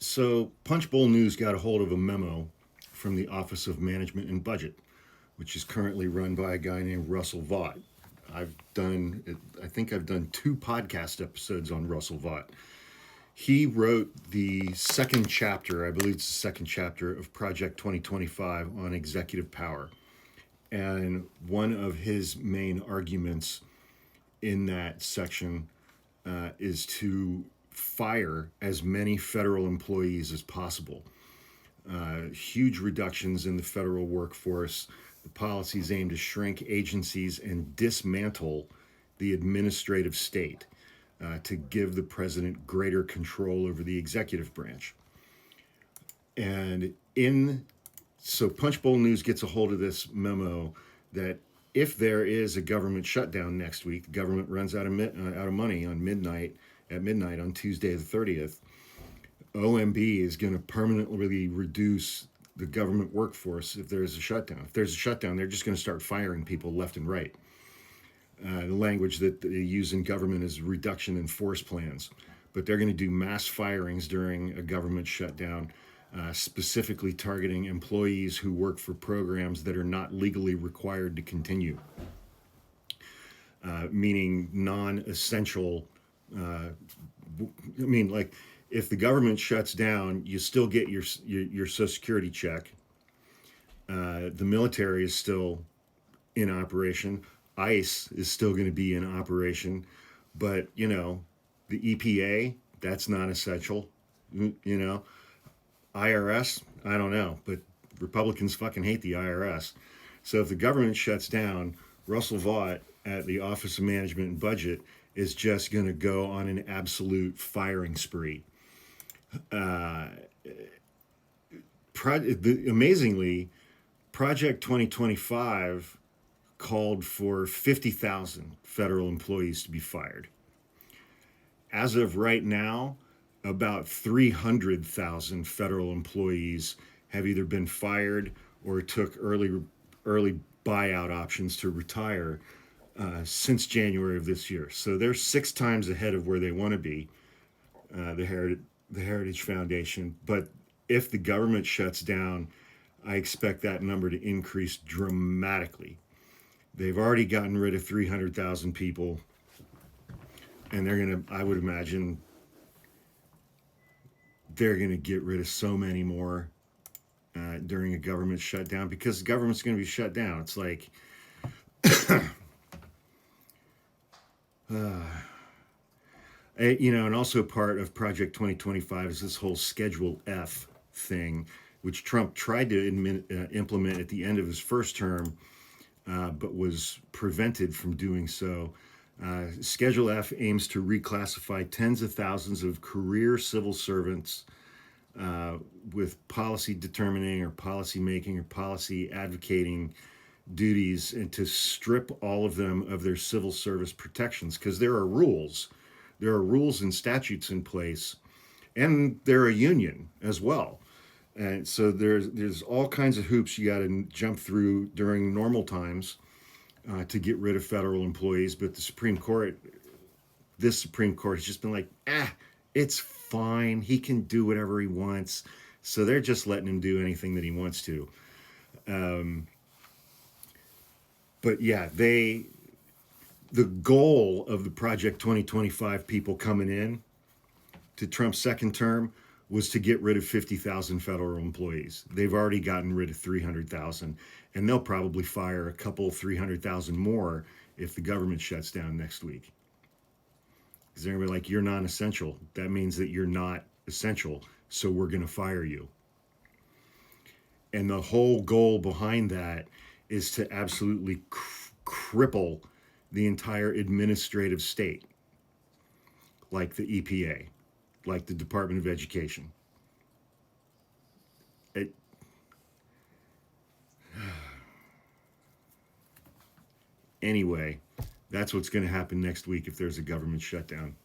So, Punchbowl News got a hold of a memo from the Office of Management and Budget, which is currently run by a guy named Russell Vought. I think I've done 2 podcast episodes on Russell Vought. He wrote the second chapter, I believe it's the second chapter of Project 2025 on executive power. And one of his main arguments in that section is to fire as many federal employees as possible. Huge reductions in the federal workforce. The policies aim to shrink agencies and dismantle the administrative state to give the president greater control over the executive branch. And so Punchbowl News gets a hold of this memo that if there is a government shutdown next week, the government runs out of money on midnight on Tuesday the 30th, OMB is going to permanently reduce the government workforce if there's a shutdown. If there's a shutdown, they're just going to start firing people left and right. The language that they use in government is reduction in force plans, but they're going to do mass firings during a government shutdown, specifically targeting employees who work for programs that are not legally required to continue, meaning non-essential. Like if the government shuts down, you still get your Social Security check. The military is still in operation. ICE is still going to be in operation, but the EPA, that's not essential. IRS, I don't know, but Republicans fucking hate the IRS. So if the government shuts down, Russell Vought at the Office of Management and Budget is just going to go on an absolute firing spree. Amazingly, Project 2025 called for 50,000 federal employees to be fired. As of right now, about 300,000 federal employees have either been fired or took early buyout options to retire since January of this year. So they're 6 times ahead of where they want to be, the Heritage Foundation. But if the government shuts down, I expect that number to increase dramatically. They've already gotten rid of 300,000 people, and I would imagine, they're going to get rid of so many more during a government shutdown, because the government's going to be shut down. It's like, and also part of Project 2025 is this whole Schedule F thing, which Trump tried to implement at the end of his first term, but was prevented from doing so. Schedule F aims to reclassify tens of thousands of career civil servants with policy determining or policy making or policy advocating duties, and to strip all of them of their civil service protections, because there are rules and statutes in place, and they're a union as well. And so there's all kinds of hoops you got to jump through during normal times to get rid of federal employees. But this Supreme Court has just been like, it's fine. He can do whatever he wants. So they're just letting him do anything that he wants to. But yeah, the goal of the Project 2025 people coming in to Trump's second term was to get rid of 50,000 federal employees. They've already gotten rid of 300,000, and they'll probably fire a couple 300,000 more if the government shuts down next week. Because they're going to be like, you're non-essential. That means that you're not essential, so we're going to fire you. And the whole goal behind that is to absolutely cripple the entire administrative state, like the EPA, like the Department of Education. Anyway, that's what's going to happen next week if there's a government shutdown.